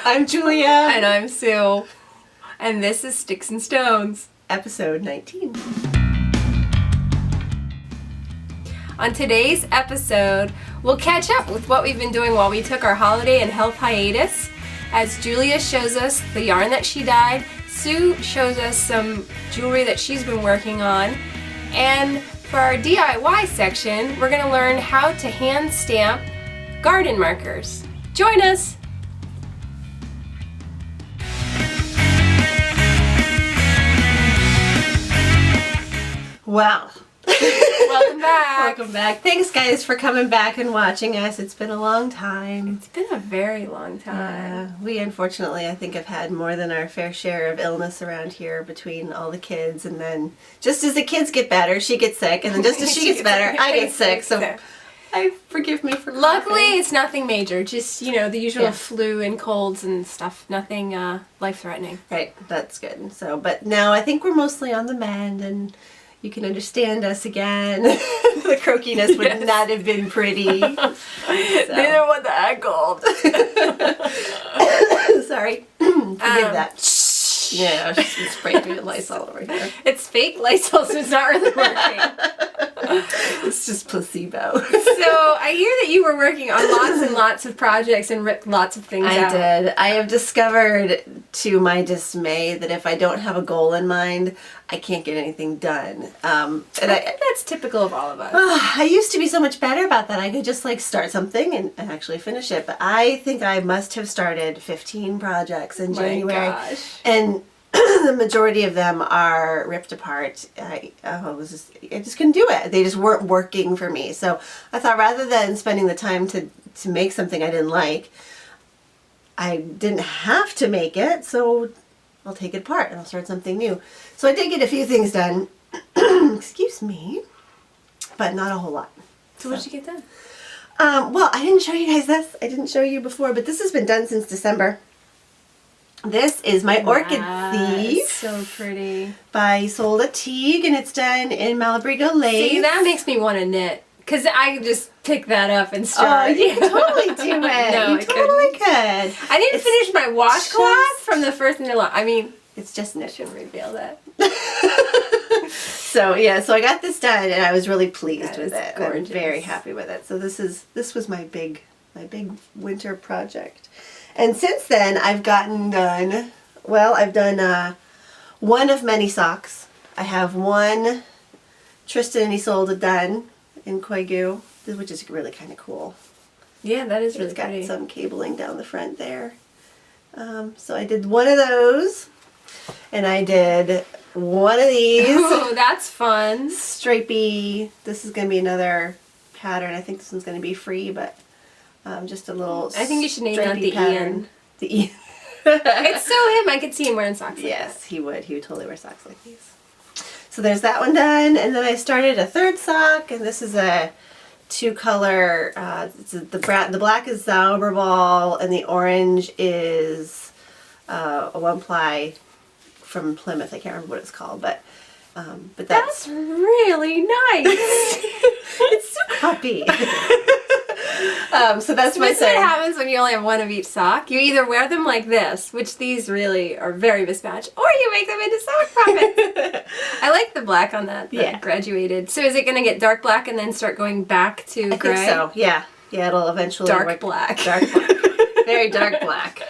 I'm Julia. And I'm Sue. And this is Sticks and Stones. Episode 19. On today's episode, we'll catch up with what we've been doing while we took our holiday and health hiatus. As Julia shows us the yarn that she dyed, Sue shows us some jewelry that she's been working on. And for our DIY section, we're going to learn how to hand stamp garden markers. Join us! Wow. Welcome back! Welcome back. Thanks, guys, for coming back and watching us. It's been a long time. It's been a very long time. We, unfortunately, I think have had more than our fair share of illness around here between all the kids. And then just as the kids get better, she gets sick. And then just as she gets better, I get sick. So forgive me for Luckily, coughing. it's nothing major. Just, the usual flu and colds and stuff. Nothing life-threatening. Right, that's good. So, but now I think we're mostly on the mend and you can understand us again. The croakiness would not have been pretty. So. Neither would the head cold. Sorry. Forgive that. Yeah, she's spraying me with Lysol over here. It's fake Lysol, so it's not really working. It's just placebo. So I hear that you were working on lots and lots of projects and ripped lots of things out. I did. I have discovered, to my dismay, that if I don't have a goal in mind, I can't get anything done. And I think that's typical of all of us. I used to be so much better about that. I could just start something and actually finish it. But I think I must have started 15 projects in January. Gosh. And the majority of them are ripped apart. I just couldn't do it. They just weren't working for me. So I thought rather than spending the time to make something I didn't like, I didn't have to make it, so I'll take it apart and I'll start something new. So I did get a few things done. Excuse me. But not a whole lot. So what did you get done? Well, I didn't show you guys this. I didn't show you before, but this has been done since December. This is my Orchid Thief. It's so pretty. By Isolde Teague, and it's done in Malabrigo lace. See, that makes me want to knit. Because I could just pick that up and start. Oh, you can totally do it. No, you totally could. I didn't finish my washcloth from the first knit along. I mean, it's just knit. I shouldn't reveal that. So I got this done, and I was really pleased with it. Gorgeous. I'm very happy with it. So this was my big winter project. And since then, I've done one of many socks. I have one Tristan and Isolde done in Koigu, which is really kind of cool. Yeah, that is really pretty. pretty. It's got some cabling down the front there. So I did one of those, and I did one of these. Oh, that's fun. Stripey. This is going to be another pattern. I think this one's going to be free, but just a little. I think you should name that the pattern. Ian. The Ian. It's so him. I could see him wearing socks like Yes, that. he would. He would totally wear socks like these. So there's that one done, and then I started a third sock, and this is a two-color. The black is Zauberball, and the orange is a one-ply from Plymouth. I can't remember what it's called, but That's really nice. it's so puppy. So that's my This is what happens when you only have one of each sock. You either wear them like this, which these really are very mismatched, or you make them into sock puppets. I like the black on that. Graduated. So is it going to get dark black and then start going back to gray? I think so. Yeah. Yeah, it'll eventually dark black. Dark black. Very dark black.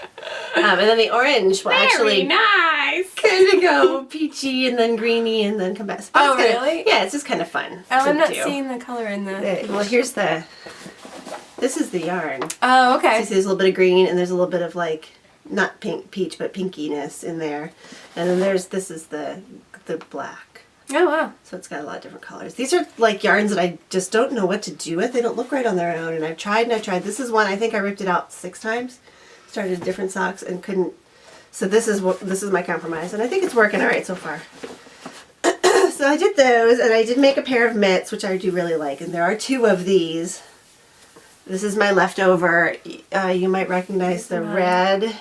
And then the orange will actually nice. kind of go peachy and then greeny and then come back. So Oh, really? Yeah, it's just kind of fun. Oh, I'm not do. seeing the color in the... Well, this is the yarn. Oh, okay. So there's a little bit of green and there's a little bit of not pink, peach, but pinkiness in there. And then this is the black. Oh, wow. So it's got a lot of different colors. These are yarns that I just don't know what to do with. They don't look right on their own. And I've tried and I've tried. This is one, I think I ripped it out 6 times. Started different socks and couldn't. So this is my compromise. And I think it's working all right so far. So I did those, and I did make a pair of mitts, which I do really like. And there are 2 of these. This is my leftover. You might recognize the red.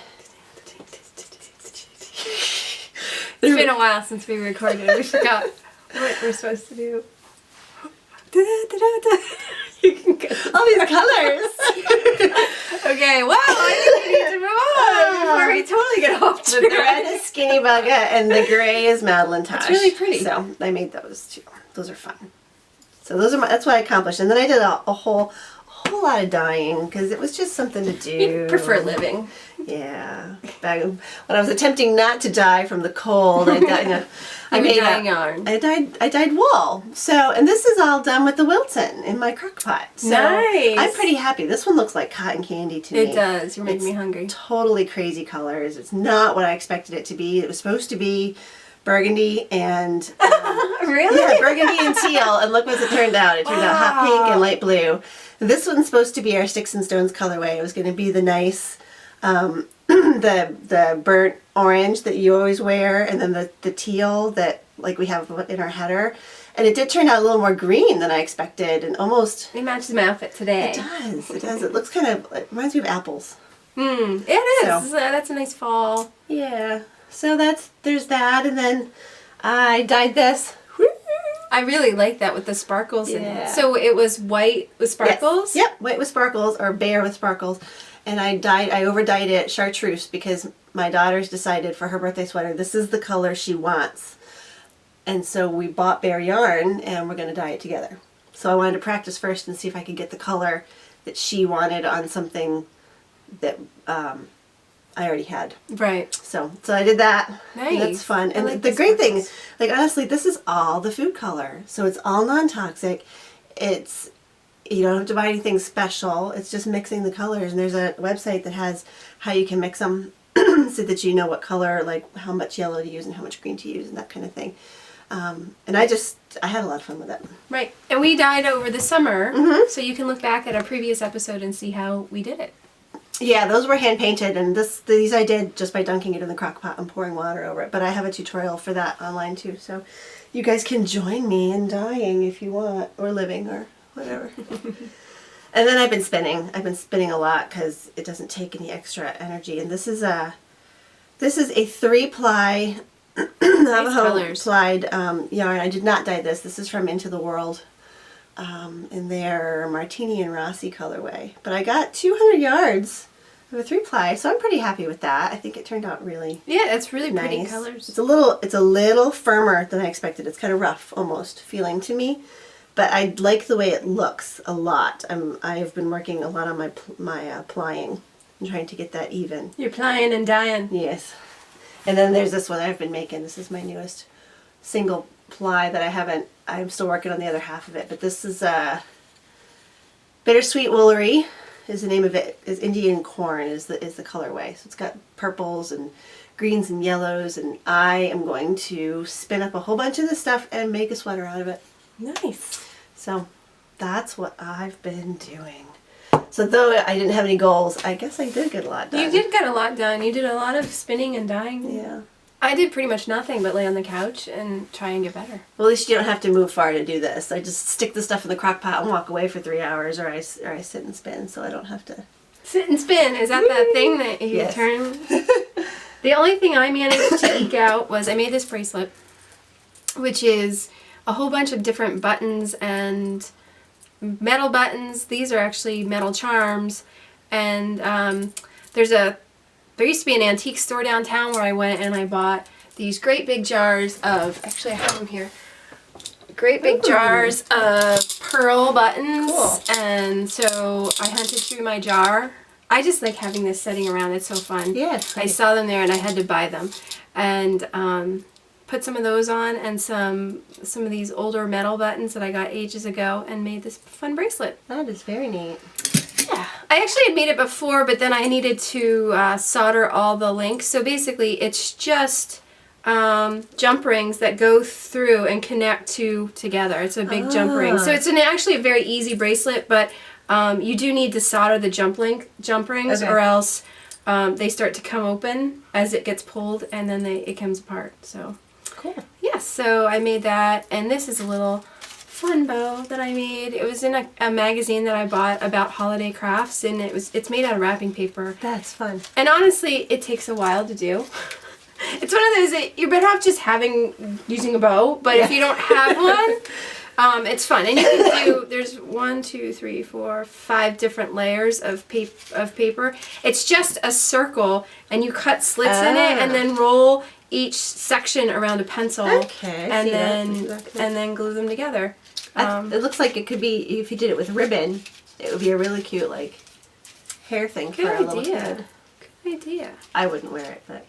It's been a while since we recorded. We forgot what we're supposed to do. You can get All these colors. Okay, well, I think we need to move on before we totally get off The track. red is Skinny Bugga and the gray is Madeline Tosh. It's really pretty. So I made those too. Those are fun. So those are that's what I accomplished. And then I did a whole lot of dyeing because it was just something to do. You prefer living. Yeah. Back when I was attempting not to die from the cold, I dyed. I made dyeing yarn. I dyed wool. So, and this is all done with the Wilton in my crock pot. So Nice. I'm pretty happy. This one looks like cotton candy to me. It does. You're making me hungry. Totally crazy colors. It's not what I expected it to be. It was supposed to be burgundy and Really? yeah, burgundy and teal. And look what it turned out. It turned out hot pink and light blue. This one's supposed to be our Sticks and Stones colorway. It was going to be the nice, the burnt orange that you always wear, and then the teal that like we have in our header. And it did turn out a little more green than I expected, and almost. It matches my outfit today. It does. It does. It looks kind of. It reminds me of apples. It is. So. That's a nice fall. Yeah. So there's that, and then I dyed this. I really like that with the sparkles in Yeah. it. So it was white with sparkles? Yes. Yep, white with sparkles or bare with sparkles. And I over-dyed it chartreuse because my daughter's decided for her birthday sweater this is the color she wants. And so we bought bare yarn and we're going to dye it together. So I wanted to practice first and see if I could get the color that she wanted on something that I already had. Right. So I did that. Nice. And that's fun. I And like the the great thing, sparkles. like honestly, this is all the food color. So it's all non-toxic. It's, you don't have to buy anything special. It's just mixing the colors. And there's a website that has how you can mix them so that you know what color, like how much yellow to use and how much green to use and that kind of thing. And I had a lot of fun with it. Right. And we dyed over the summer, Mm-hmm. so you can look back at our previous episode and see how we did it. Yeah, those were hand painted, and these I did just by dunking it in the crock pot and pouring water over it. But I have a tutorial for that online too, so you guys can join me in dyeing if you want, or living, or whatever. And then I've been spinning. I've been spinning a lot because it doesn't take any extra energy. And this is a 3-ply Navajo colors. plied yarn. I did not dye this. This is from Into the World. In their Martini and Rossi colorway. But I got 200 yards of a 3-ply, so I'm pretty happy with that. I think it turned out really Yeah, it's really pretty nice. colors. It's a little firmer than I expected. It's kind of rough almost feeling to me, but I like the way it looks a lot. I've been working a lot on my plying and trying to get that even. You're plying and dyeing. Yes. And then there's this one I've been making. This is my newest single ply that I'm still working on the other half of it, but this is Bittersweet Woolery is the name of it. Is Indian Corn is the colorway. So it's got purples and greens and yellows, and I am going to spin up a whole bunch of this stuff and make a sweater out of it. Nice. So that's what I've been doing. So though I didn't have any goals, I guess I did get a lot done. You did get a lot done. You did a lot of spinning and dyeing. Yeah. I did pretty much nothing but lay on the couch and try and get better. Well, at least you don't have to move far to do this. I just stick the stuff in the crock pot and walk away for 3 hours, or I sit and spin, so I don't have to. Sit and spin. Is that that thing that you Yes. turn? The only thing I managed to eke out was I made this bracelet, which is a whole bunch of different buttons and metal buttons. These are actually metal charms. And there used to be an antique store downtown where I went and I bought these great big jars of, actually I have them here, great big jars of pearl buttons. Cool. And so I hunted through my jar. I just like having this sitting around. It's so fun. Yes. I saw them there and I had to buy them. And put some of those on and some of these older metal buttons that I got ages ago and made this fun bracelet. That is very neat. Yeah. I actually had made it before, but then I needed to solder all the links. So basically it's just jump rings that go through and connect together. It's a big jump ring. So it's actually a very easy bracelet, but you do need to solder the jump rings, Okay. or else they start to come open as it gets pulled, and then it comes apart. So Cool. yeah, so I made that, and this is a little fun bow that I made. It was in a magazine that I bought about holiday crafts, and it's made out of wrapping paper. That's fun. And honestly, it takes a while to do. It's one of those that you're better off just using a bow, but if you don't have one, It's fun, and you can do. There's 1, 2, 3, 4, 5 different layers of paper. It's just a circle, and you cut slits in it, and then roll each section around a pencil. Okay, and then glue them together. It looks like it could be, if you did it with ribbon, it would be a really cute like hair thing for a little kid. Good idea. I wouldn't wear it, but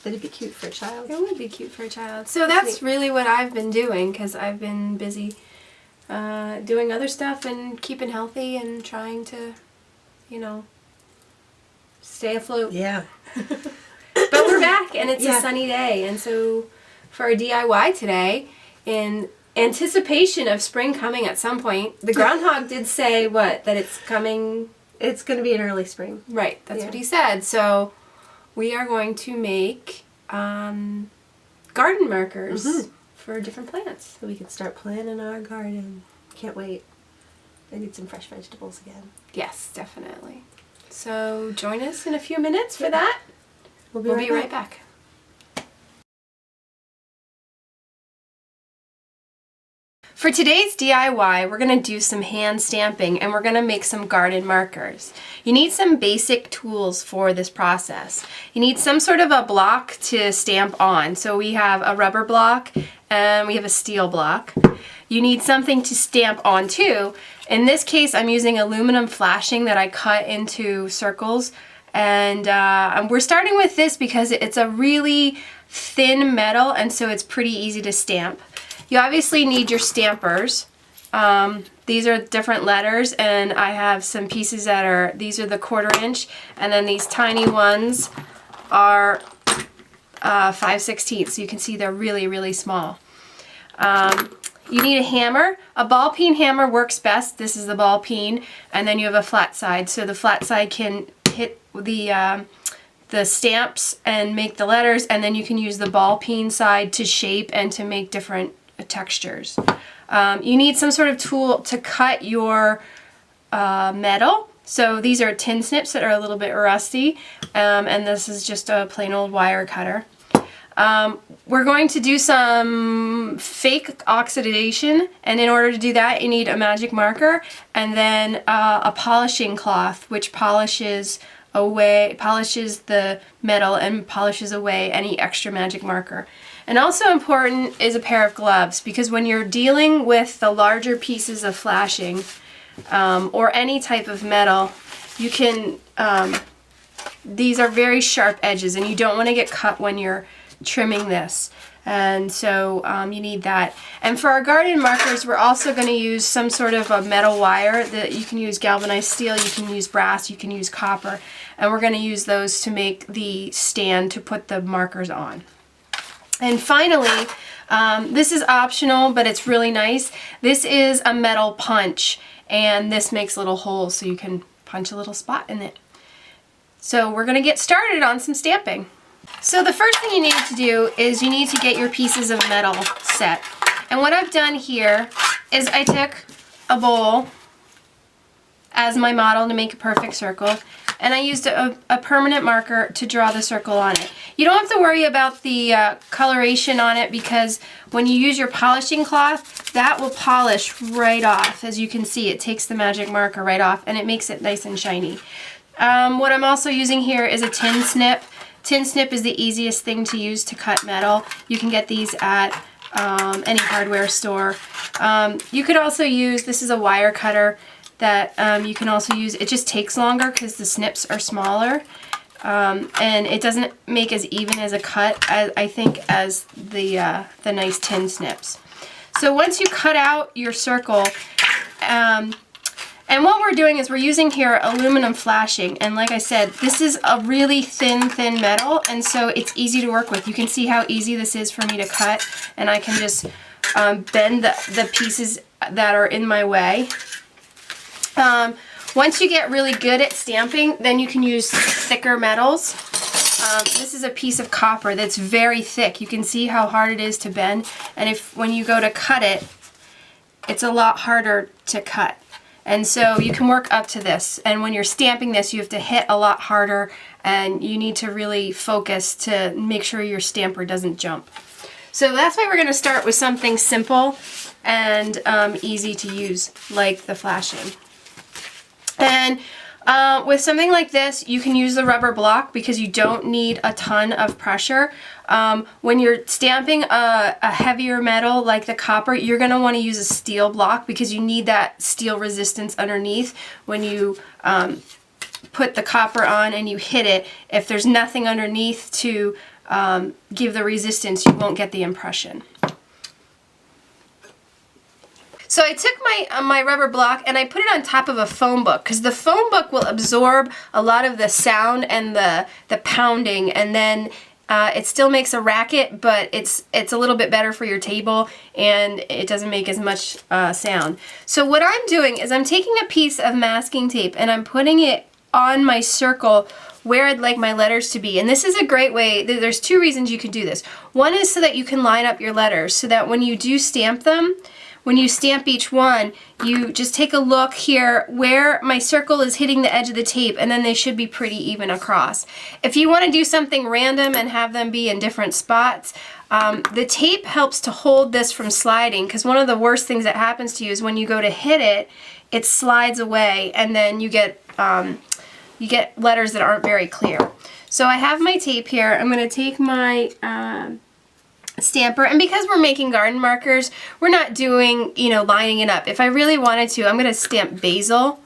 it'd be cute for a child. It would be cute for a child. So that's really what I've been doing, because I've been busy doing other stuff and keeping healthy and trying to, stay afloat. Yeah. But we're back, and it's a sunny day, and so for our DIY today, in anticipation of spring coming at some point, the groundhog did say that it's coming. It's going to be in early spring. Right, that's what he said. So we are going to make garden markers for different plants. So we can start planting our garden. Can't wait. I need some fresh vegetables again. Yes, definitely. So join us in a few minutes for that. We'll be right back. For today's DIY, we're going to do some hand stamping, and we're going to make some garden markers. You need some basic tools for this process. You need some sort of a block to stamp on. So we have a rubber block and we have a steel block. You need something to stamp on too. In this case, I'm using aluminum flashing that I cut into circles. And we're starting with this because it's a really thin metal, and so it's pretty easy to stamp. You obviously need your stampers. These are different letters, and I have some pieces that these are the 1/4 inch, and then these tiny ones are 5/16. So you can see they're really, really small. You need a hammer. A ball peen hammer works best. This is the ball peen, and then you have a flat side. So the flat side can hit the stamps and make the letters, and then you can use the ball peen side to shape and to make different textures. You need some sort of tool to cut your metal. So these are tin snips that are a little bit rusty, and this is just a plain old wire cutter. We're going to do some fake oxidation, and in order to do that you need a magic marker and then a polishing cloth, which polishes the metal and polishes away any extra magic marker. And also important is a pair of gloves, because when you're dealing with the larger pieces of flashing or any type of metal, you can these are very sharp edges, and you don't want to get cut when you're trimming this, and so you need that. And for our garden markers, we're also going to use some sort of a metal wire that you can use galvanized steel, you can use brass, you can use copper, and we're going to use those to make the stand to put the markers on. And finally, this is optional, but it's really nice. This is a metal punch, and this makes little holes so you can punch a little spot in it. So we're going to get started on some stamping. So the first thing you need to do is you need to get your pieces of metal set. And what I've done here is I took a bowl as my model to make a perfect circle, and I used a permanent marker to draw the circle on it. You don't have to worry about the coloration on it, because when you use your polishing cloth, that will polish right off. As you can see, it takes the magic marker right off, and it makes it nice and shiny. What I'm also using here is a tin snip. Tin snip is the easiest thing to use to cut metal. You can get these at any hardware store. You could also use, this is a wire cutter that you can also use. It just takes longer because the snips are smaller, and it doesn't make as even as a cut, I think, as the nice tin snips. So once you cut out your circle, and what we're doing is we're using here aluminum flashing, and like I said, this is a really thin metal, and so it's easy to work with. You can see how easy this is for me to cut, and I can just bend the pieces that are in my way. Once you get really good at stamping, then you can use thicker metals. This is a piece of copper that's very thick. You can see how hard it is to bend, and when you go to cut it, it's a lot harder to cut. And so you can work up to this, and when you're stamping this, you have to hit a lot harder, and you need to really focus to make sure your stamper doesn't jump. So that's why we're going to start with something simple and easy to use, like the flashing. And with something like this, you can use the rubber block because you don't need a ton of pressure. When you're stamping a heavier metal like the copper, you're going to want to use a steel block because you need that steel resistance underneath when you put the copper on and you hit it. If there's nothing underneath to give the resistance, you won't get the impression. So I took my rubber block and I put it on top of a foam book because the foam book will absorb a lot of the sound and the pounding, and then it still makes a racket, but it's a little bit better for your table and it doesn't make as much sound. So what I'm doing is I'm taking a piece of masking tape and I'm putting it on my circle where I'd like my letters to be. And this is a great way. There's two reasons you can do this. One is so that you can line up your letters so that when you do stamp them, when you stamp each one, you just take a look here where my circle is hitting the edge of the tape, and then they should be pretty even across. If you want to do something random and have them be in different spots, the tape helps to hold this from sliding, because one of the worst things that happens to you is when you go to hit it, it slides away, and then you get letters that aren't very clear. So I have my tape here. I'm going to take my stamper, and because we're making garden markers, we're not doing, lining it up. If I really wanted to, I'm going to stamp basil.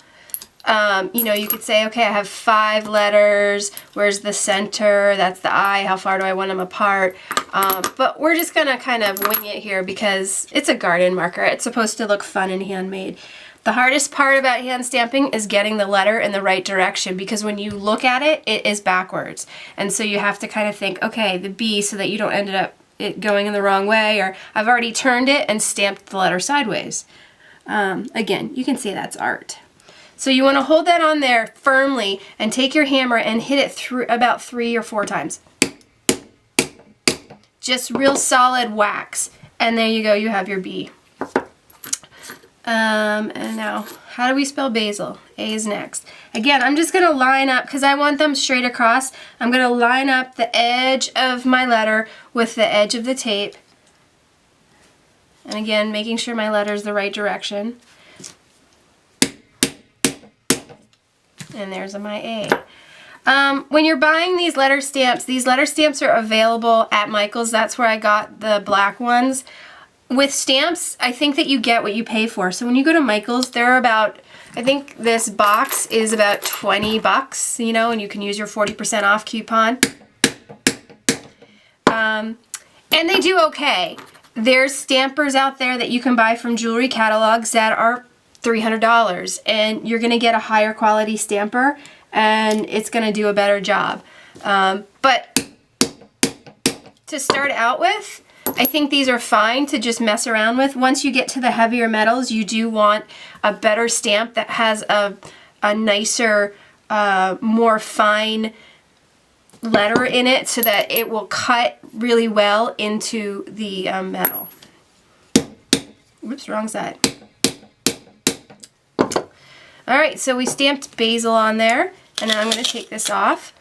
You could say, okay, I have 5 letters. Where's the center? That's the I. How far do I want them apart? But we're just going to kind of wing it here because it's a garden marker. It's supposed to look fun and handmade. The hardest part about hand stamping is getting the letter in the right direction, because when you look at it, it is backwards. And so you have to kind of think, okay, the B, so that you don't end up it going in the wrong way, or I've already turned it and stamped the letter sideways. Again, you can see that's art. So you want to hold that on there firmly and take your hammer and hit it through about 3 or 4 times. Just real solid whacks. And there you go, you have your B. And now, how do we spell basil? A is next. Again, I'm just going to line up, because I want them straight across, I'm going to line up the edge of my letter with the edge of the tape. And again, making sure my letter is the right direction. And there's my A. When you're buying these letter stamps are available at Michael's. That's where I got the black ones. With stamps, I think that you get what you pay for. So when you go to Michael's, they're about, I think this box is about $20, and you can use your 40% off coupon. And they do okay. There's stampers out there that you can buy from jewelry catalogs that are $300, and you're going to get a higher quality stamper, and it's going to do a better job. But to start out with, I think these are fine to just mess around with. Once you get to the heavier metals, you do want a better stamp that has a nicer, more fine letter in it so that it will cut really well into the metal. Whoops, wrong side. Alright, so we stamped basil on there, and now I'm going to take this off.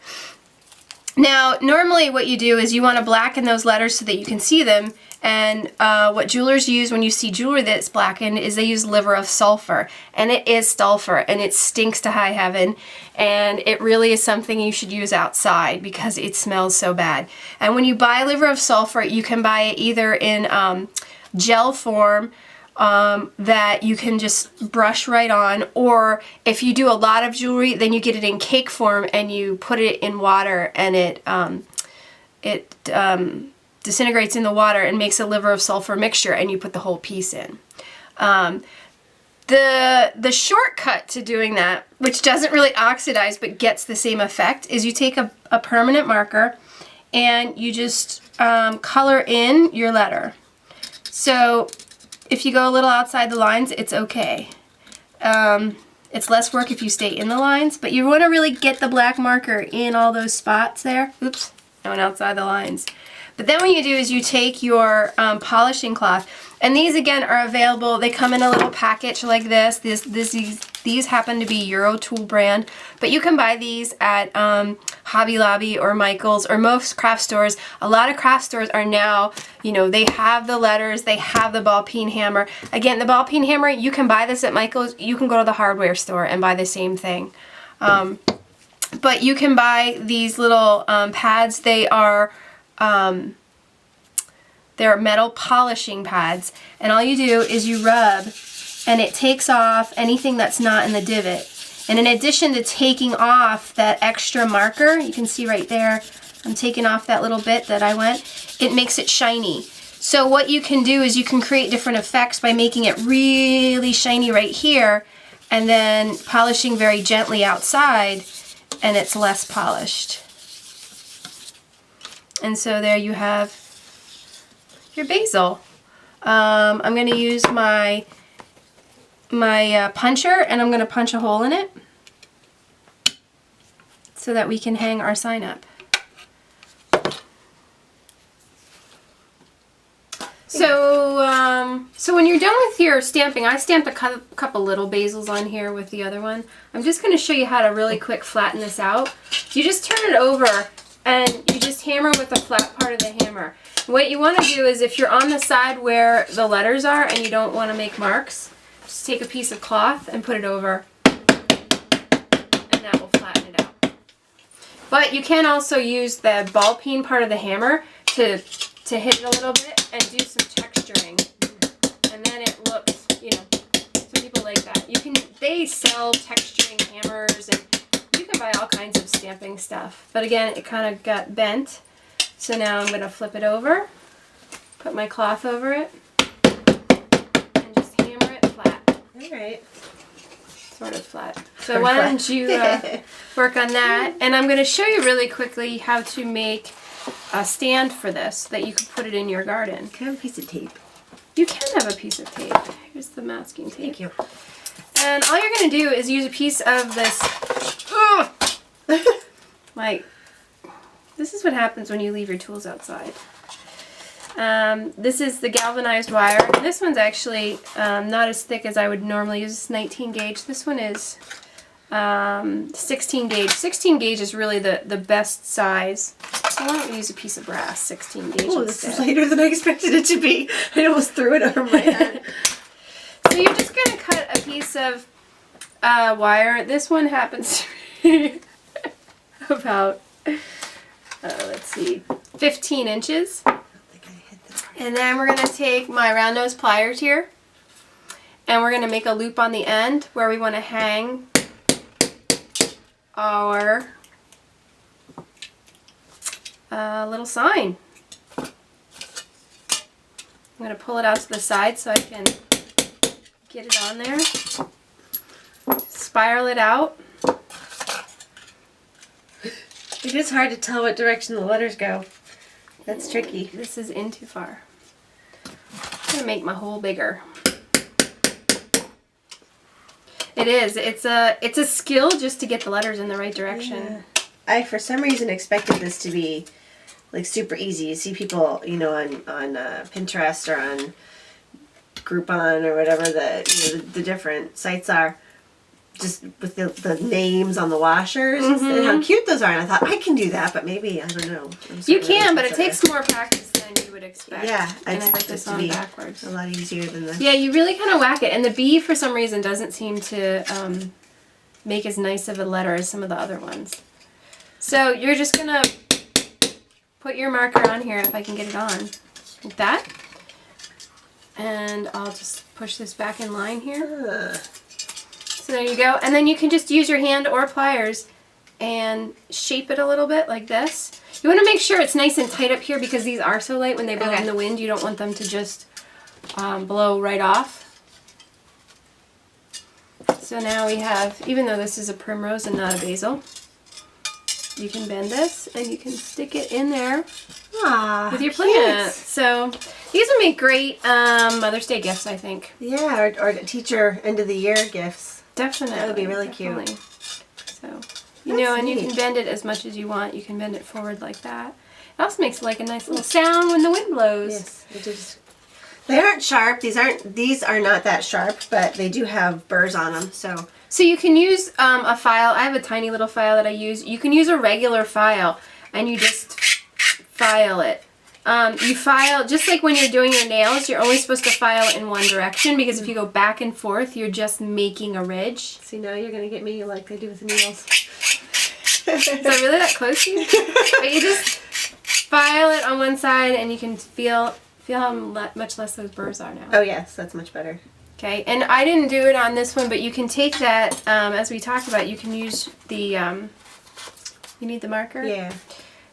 Now, normally what you do is you want to blacken those letters so that you can see them, and what jewelers use when you see jewelry that's blackened is they use liver of sulfur, and it is sulfur, and it stinks to high heaven, and it really is something you should use outside because it smells so bad. And when you buy liver of sulfur, you can buy it either in gel form, that you can just brush right on, or if you do a lot of jewelry, then you get it in cake form and you put it in water, and it disintegrates in the water and makes a liver of sulfur mixture, and you put the whole piece in. The shortcut to doing that, which doesn't really oxidize but gets the same effect, is you take a permanent marker and you just color in your letter. So if you go a little outside the lines, it's okay. It's less work if you stay in the lines, but you want to really get the black marker in all those spots there. Oops, I went outside the lines. But then what you do is you take your polishing cloth, and these again are available. They come in a little package like this. These These happen to be Euro Tool brand, but you can buy these at Hobby Lobby or Michael's or most craft stores. A lot of craft stores are now, you know, they have the letters, they have the ball peen hammer. Again, the ball peen hammer, you can buy this at Michael's. You can go to the hardware store and buy the same thing. But you can buy these little pads. They're metal polishing pads, and all you do is you rub, and it takes off anything that's not in the divot. And in addition to taking off that extra marker, you can see right there, I'm taking off that little bit that I went, it makes it shiny. So what you can do is you can create different effects by making it really shiny right here, and then polishing very gently outside, and it's less polished. And so there you have your basil. I'm going to use my puncher, and I'm going to punch a hole in it so that we can hang our sign up. So when you're done with your stamping, I stamped a couple little basils on here with the other one. I'm just going to show you how to really quick flatten this out. You just turn it over and you just hammer with the flat part of the hammer. What you want to do is, if you're on the side where the letters are and you don't want to make marks, just take a piece of cloth and put it over, and that will flatten it out. But you can also use the ball peen part of the hammer to hit it a little bit and do some texturing, and then it looks, you know, some people like that. They sell texturing hammers, and you can buy all kinds of stamping stuff. But again, it kind of got bent. So now I'm going to flip it over, put my cloth over it, and just hammer it flat. Alright. Sort of flat. So why don't you work on that? And I'm going to show you really quickly how to make a stand for this so that you can put it in your garden. Can I have a piece of tape? You can have a piece of tape. Here's the masking tape. Thank you. And all you're going to do is use a piece of this. Like, this is what happens when you leave your tools outside. This is the galvanized wire. This one's actually not as thick as I would normally use. It's 19 gauge. This one is 16 gauge. 16 gauge is really the best size. So why don't we use a piece of brass, 16 gauge Oh, this instead. is lighter than I expected it to be. I almost threw it over my head. So you're just going to cut a piece of wire. This one happens to be about, let's see, 15 inches. I don't think I hit that part. And then we're going to take my round nose pliers here, and we're going to make a loop on the end where we want to hang our little sign. I'm going to pull it out to the side so I can get it on there. Spiral it out. It is hard to tell what direction the letters go. That's tricky. This is in too far. I'm going to make my hole bigger. It is. It's a skill just to get the letters in the right direction. Yeah. I, for some reason, expected this to be like super easy. You see people, you know, on Pinterest or on Groupon or whatever the different sites are, just with the names on the washers and how cute those are. And I thought, I can do that, but maybe, I don't know. You can, but it takes more practice than you would expect. Yeah, I and expect this to be backwards. a lot easier than this. Yeah, you really kind of whack it. And the B, for some reason, doesn't seem to make as nice of a letter as some of the other ones. So you're just going to put your marker on here, if I can get it on, like that. And I'll just push this back in line here. So there you go. And then you can just use your hand or pliers and shape it a little bit like this. You want to make sure it's nice and tight up here because these are so light. When they blow in the wind, you don't want them to just blow right off. So now we have, even though this is a primrose and not a basil, you can bend this and you can stick it in there with your plant. So these would make great Mother's Day gifts, I think. Yeah, or teacher end of the year gifts. Definitely. That would be really cute. So, you know, and you can bend it as much as you want. You can bend it forward like that. It also makes like a nice little sound when the wind blows. Yes, it just. They aren't sharp. These are not that sharp, but they do have burrs on them. So So you can use a file. I have a tiny little file that I use. You can use a regular file, and you just file it. You file, just like when you're doing your nails, you're only supposed to file in one direction, because if you go back and forth, you're just making a ridge. See, now you're going to get me like I do with the needles. Is that really that close to you? But you just file it on one side, and you can feel how much less those burrs are now. Oh, yes, that's much better. Okay, and I didn't do it on this one, but you can take that, as we talked about, you can use the, you need the marker? Yeah.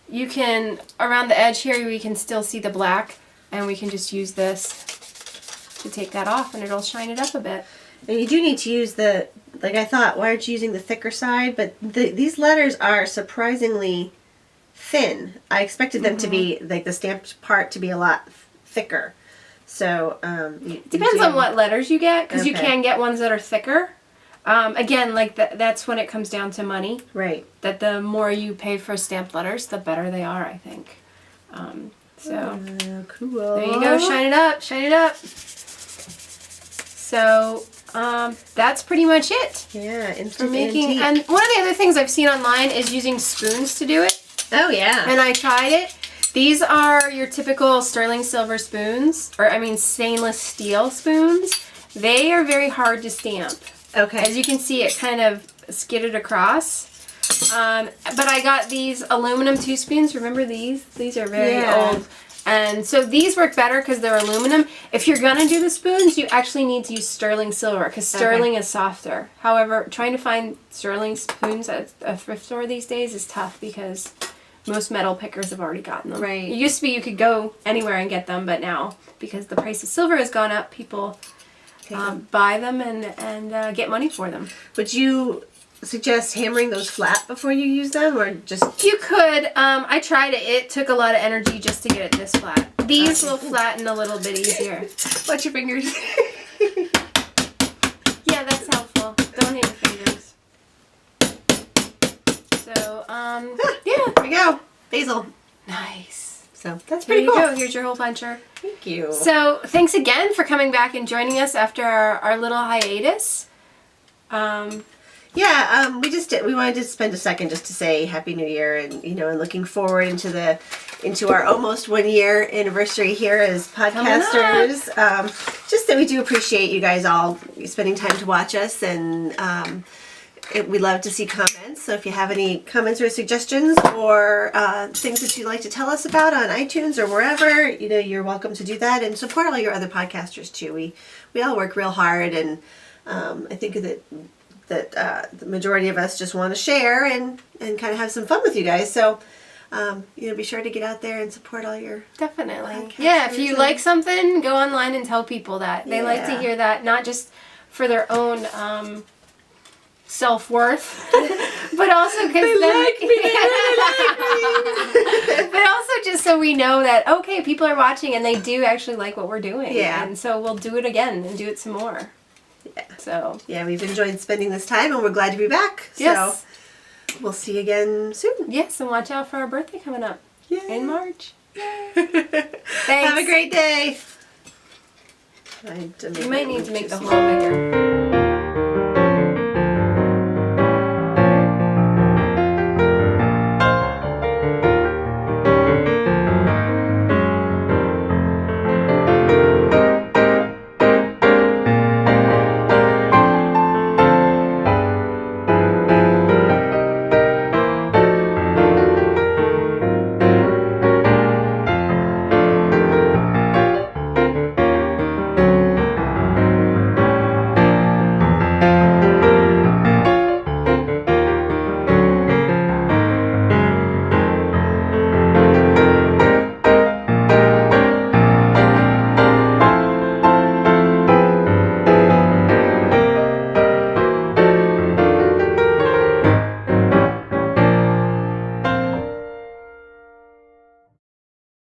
You can, around the edge here, we can still see the black, and we can just use this to take that off, and it'll shine it up a bit. And you do need to use the, like I thought, why aren't you using the thicker side? But these letters are surprisingly thin. I expected them to be, like the stamped part to be a lot thicker. So, Depends on what letters you get, because you Okay. can get ones that are thicker. Again, like that's when it comes down to money. Right. That the more you pay for stamped letters, the better they are, I think. So Cool. there you go, shine it up, shine it up. So that's pretty much it Yeah, for instant making. antique. And one of the other things I've seen online is using spoons to do it. Oh, yeah. And I tried it. These are your typical sterling silver spoons, or I mean stainless steel spoons. They are very hard to stamp. Okay. As you can see, it kind of skidded across. But I got these aluminum 2 spoons. Remember these? These are very old. And so these work better because they're aluminum. If you're going to do the spoons, you actually need to use sterling silver because sterling is softer. However, trying to find sterling spoons at a thrift store these days is tough because most metal pickers have already gotten them. Right. It used to be you could go anywhere and get them, but now, because the price of silver has gone up, people buy them and get money for them. Would you suggest hammering those flat before you use them, or just... You could. I tried it. It took a lot of energy just to get it this flat. These will flatten a little bit easier. Watch your fingers. Yeah, that's helpful. Don't hit your fingers. So, yeah. There we go. Basil. Nice. So that's There pretty you cool. go. Here's your hole puncher. Thank you. So, thanks again for coming back and joining us after our little hiatus. Yeah, we wanted to spend a second just to say Happy New Year, and and looking forward into our almost 1 year anniversary here as podcasters. Just that we do appreciate you guys all spending time to watch us, and we love to see comments. So if you have any comments or suggestions or things that you'd like to tell us about on iTunes or wherever, you're welcome to do that, and support all your other podcasters too. We all work real hard, and I think that the majority of us just want to share and kind of have some fun with you guys. So, be sure to get out there and support all your Definitely. Yeah, if you like something, go online and tell people that. They like to hear that, not just for their own self-worth, but also because They like me. but also just so we know that, okay, people are watching and they do actually like what we're doing. Yeah. And so we'll do it again and do it some more. Yeah. So. Yeah, we've enjoyed spending this time, and we're glad to be back. Yes. So we'll see you again soon. Yes, and watch out for our birthday coming up in March. Thanks. Have a great day. You might need to make the hole bigger.